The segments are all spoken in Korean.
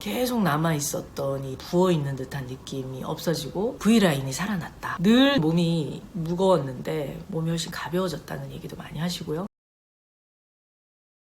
계속 남아있었던 이 부어있는 듯한 느낌이 없어지고 V라인이 살아났다. 늘 몸이 무거웠는데 몸이 훨씬 가벼워졌다는 얘기도 많이 하시고요.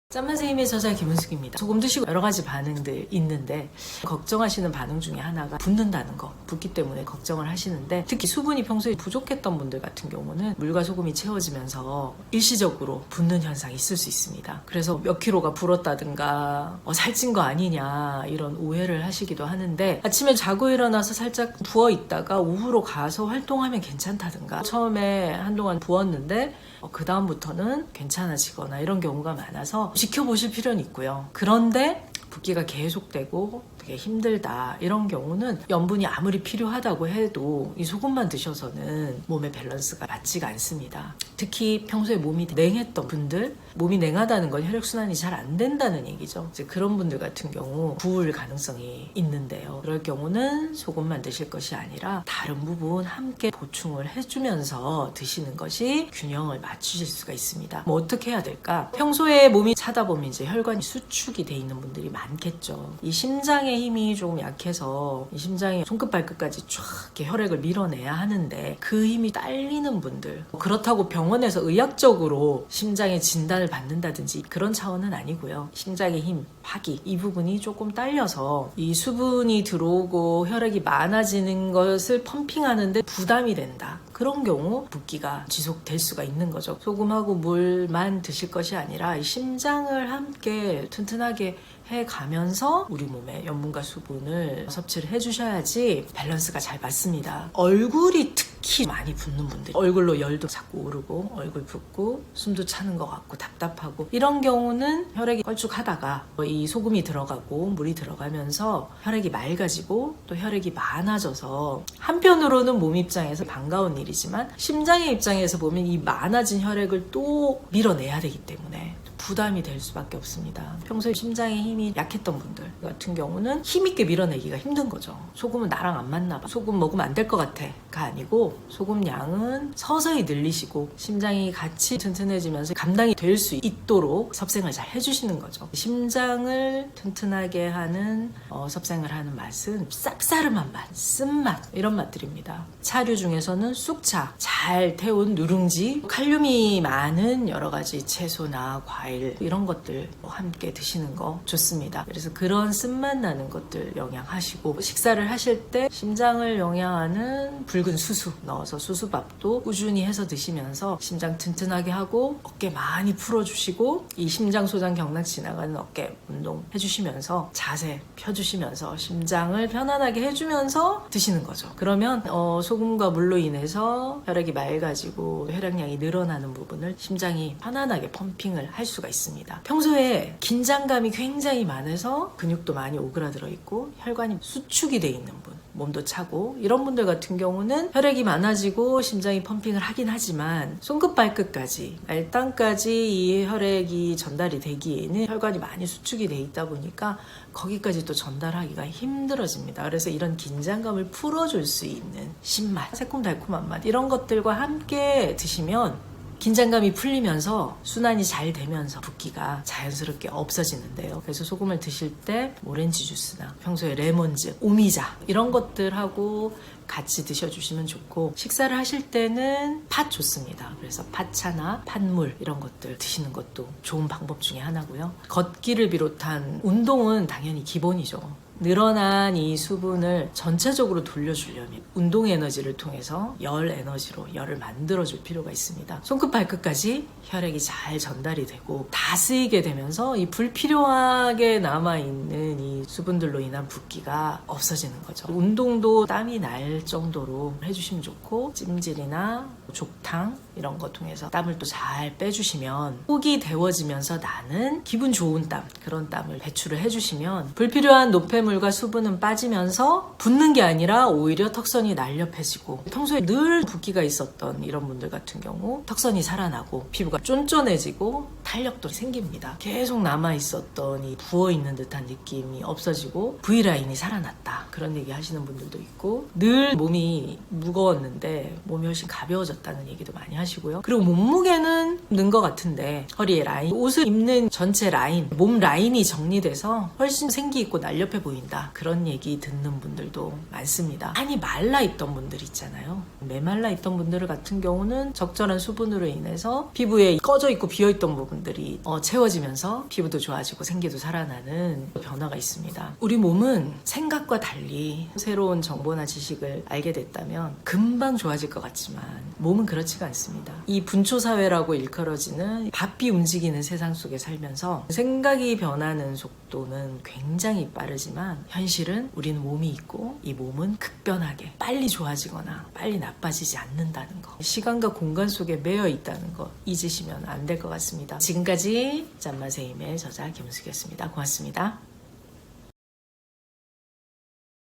짬맛의 힘의 저자 김은숙입니다. 소금 드시고 여러 가지 반응들 있는데 걱정하시는 반응 중에 하나가 붓는다는 거, 붓기 때문에 걱정을 하시는데 특히 수분이 평소에 부족했던 분들 같은 경우는 물과 소금이 채워지면서 일시적으로 붓는 현상이 있을 수 있습니다. 그래서 몇 킬로가 불었다든가 살찐 거 아니냐 이런 오해를 하시기도 하는데 아침에 자고 일어나서 살짝 부어 있다가 오후로 가서 활동하면 괜찮다든가 처음에 한동안 부었는데 그 다음부터는 괜찮아지거나 이런 경우가 많아서 지켜보실 필요는 있고요. 그런데 붓기가 계속되고 되게 힘들다 이런 경우는 염분이 아무리 필요하다고 해도 이 소금만 드셔서는 몸의 밸런스가 맞지가 않습니다. 특히 평소에 몸이 냉했던 분들, 몸이 냉하다는 건 혈액순환이 잘 안 된다는 얘기죠. 이제 그런 분들 같은 경우 부을 가능성이 있는데요. 그럴 경우는 소금만 드실 것이 아니라 다른 부분 함께 보충을 해주면서 드시는 것이 균형을 맞추실 수가 있습니다. 뭐 어떻게 해야 될까? 평소에 몸이 차다 보면 이제 혈관이 수축이 돼 있는 분들이 많겠죠. 이 심장의 힘이 조금 약해서 이 심장이 손끝 발끝까지 쫙 이렇게 혈액을 밀어내야 하는데 그 힘이 딸리는 분들, 그렇다고 병원에서 의학적으로 심장의 진단을 받는다든지 그런 차원은 아니고요. 심장의 힘, 파기 이 부분이 조금 딸려서 이 수분이 들어오고 혈액이 많아지는 것을 펌핑하는데 부담이 된다. 그런 경우 붓기가 지속될 수가 있는 거죠. 소금하고 물만 드실 것이 아니라 이 심장을 함께 튼튼하게 해가면서 우리 몸에 염분과 수분을 섭취를 해주셔야지 밸런스가 잘 맞습니다. 얼굴이 특히 많이 붓는 분들, 얼굴로 열도 자꾸 오르고 얼굴 붓고 숨도 차는 것 같고 답답하고 이런 경우는 혈액이 걸쭉하다가 이 소금이 들어가고 물이 들어가면서 혈액이 맑아지고 또 혈액이 많아져서 한편으로는 몸 입장에서 반가운 일이지만 심장의 입장에서 보면 이 많아진 혈액을 또 밀어내야 되기 때문에 부담이 될 수밖에 없습니다. 평소에 심장의 힘이 약했던 분들 같은 경우는 힘있게 밀어내기가 힘든 거죠. 소금은 나랑 안 맞나 봐. 소금 먹으면 안 될 것 같아. 가 아니고 소금 양은 서서히 늘리시고 심장이 같이 튼튼해지면서 감당이 될 수 있도록 섭생을 잘 해주시는 거죠. 심장을 튼튼하게 하는 섭생을 하는 맛은 쌉싸름한 맛, 쓴맛 이런 맛들입니다. 차류 중에서는 쑥차, 잘 태운 누룽지, 칼륨이 많은 여러 가지 채소나 과일 이런 것들 함께 드시는 거 좋습니다. 그래서 그런 쓴맛 나는 것들 영양하시고 식사를 하실 때 심장을 영양하는 붉은 수수 넣어서 수수밥도 꾸준히 해서 드시면서 심장 튼튼하게 하고 어깨 많이 풀어주시고 이 심장 소장 경락 지나가는 어깨 운동 해주시면서 자세 펴주시면서 심장을 편안하게 해주면서 드시는 거죠. 그러면 소금과 물로 인해서 혈액이 맑아지고 혈액량이 늘어나는 부분을 심장이 편안하게 펌핑을 할 수가 있습니다. 평소에 긴장감이 굉장히 많아서 근육도 많이 오그라들어 있고 혈관이 수축이 돼 있는 분, 몸도 차고 이런 분들 같은 경우는 혈액이 많아지고 심장이 펌핑을 하긴 하지만 손끝 발끝까지 말단까지 이 혈액이 전달이 되기에는 혈관이 많이 수축이 돼 있다 보니까 거기까지 또 전달하기가 힘들어집니다. 그래서 이런 긴장감을 풀어줄 수 있는 신맛, 새콤달콤한 맛 이런 것들과 함께 드시면 긴장감이 풀리면서 순환이 잘 되면서 붓기가 자연스럽게 없어지는데요. 그래서 소금을 드실 때 오렌지 주스나 평소에 레몬즙, 오미자 이런 것들하고 같이 드셔주시면 좋고 식사를 하실 때는 팥 좋습니다. 그래서 팥차나 팥물 이런 것들 드시는 것도 좋은 방법 중에 하나고요. 걷기를 비롯한 운동은 당연히 기본이죠. 늘어난 이 수분을 전체적으로 돌려주려면 운동 에너지를 통해서 열 에너지로 열을 만들어줄 필요가 있습니다. 손끝 발끝까지 혈액이 잘 전달이 되고 다 쓰이게 되면서 이 불필요하게 남아있는 이 수분들로 인한 붓기가 없어지는 거죠. 운동도 땀이 날 정도로 해주시면 좋고 찜질이나 족탕 이런 거 통해서 땀을 또 잘 빼주시면 속이 데워지면서 나는 기분 좋은 땀, 그런 땀을 배출을 해주시면 불필요한 노폐물과 수분은 빠지면서 붓는 게 아니라 오히려 턱선이 날렵해지고 평소에 늘 붓기가 있었던 이런 분들 같은 경우 턱선이 살아나고 피부가 쫀쫀해지고 탄력도 생깁니다. 계속 남아있었던 이 부어있는 듯한 느낌이 없어지고 V라인이 살아났다. 그런 얘기 하시는 분들도 있고, 늘 몸이 무거웠는데 몸이 훨씬 가벼워졌다는 얘기도 많이 하시고요. 그리고 몸무게는 는 것 같은데 허리에 라인, 옷을 입는 전체 라인, 몸 라인이 정리돼서 훨씬 생기 있고 날렵해 보인다, 그런 얘기 듣는 분들도 많습니다. 많이 말라 있던 분들 있잖아요. 메말라 있던 분들 같은 경우는 적절한 수분으로 인해서 피부에 꺼져 있고 비어 있던 부분들이 채워지면서 피부도 좋아지고 생기도 살아나는 변화가 있습니다. 우리 몸은 생각과 달리 새로운 정보나 지식을 알게 됐다면 금방 좋아질 것 같지만 몸은 그렇지가 않습니다. 이 분초사회라고 일컬어지는 바삐 움직이는 세상 속에 살면서 생각이 변하는 속도는 굉장히 빠르지만 현실은 우리는 몸이 있고 이 몸은 급변하게 빨리 좋아지거나 빨리 나빠지지 않는다는 거, 시간과 공간 속에 매여 있다는 거 잊으시면 안 될 것 같습니다. 지금까지 짠맛의 힘의 저자 김은숙이었습니다. 고맙습니다.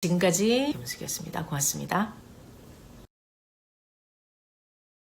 지금까지 김은숙이었습니다. 고맙습니다.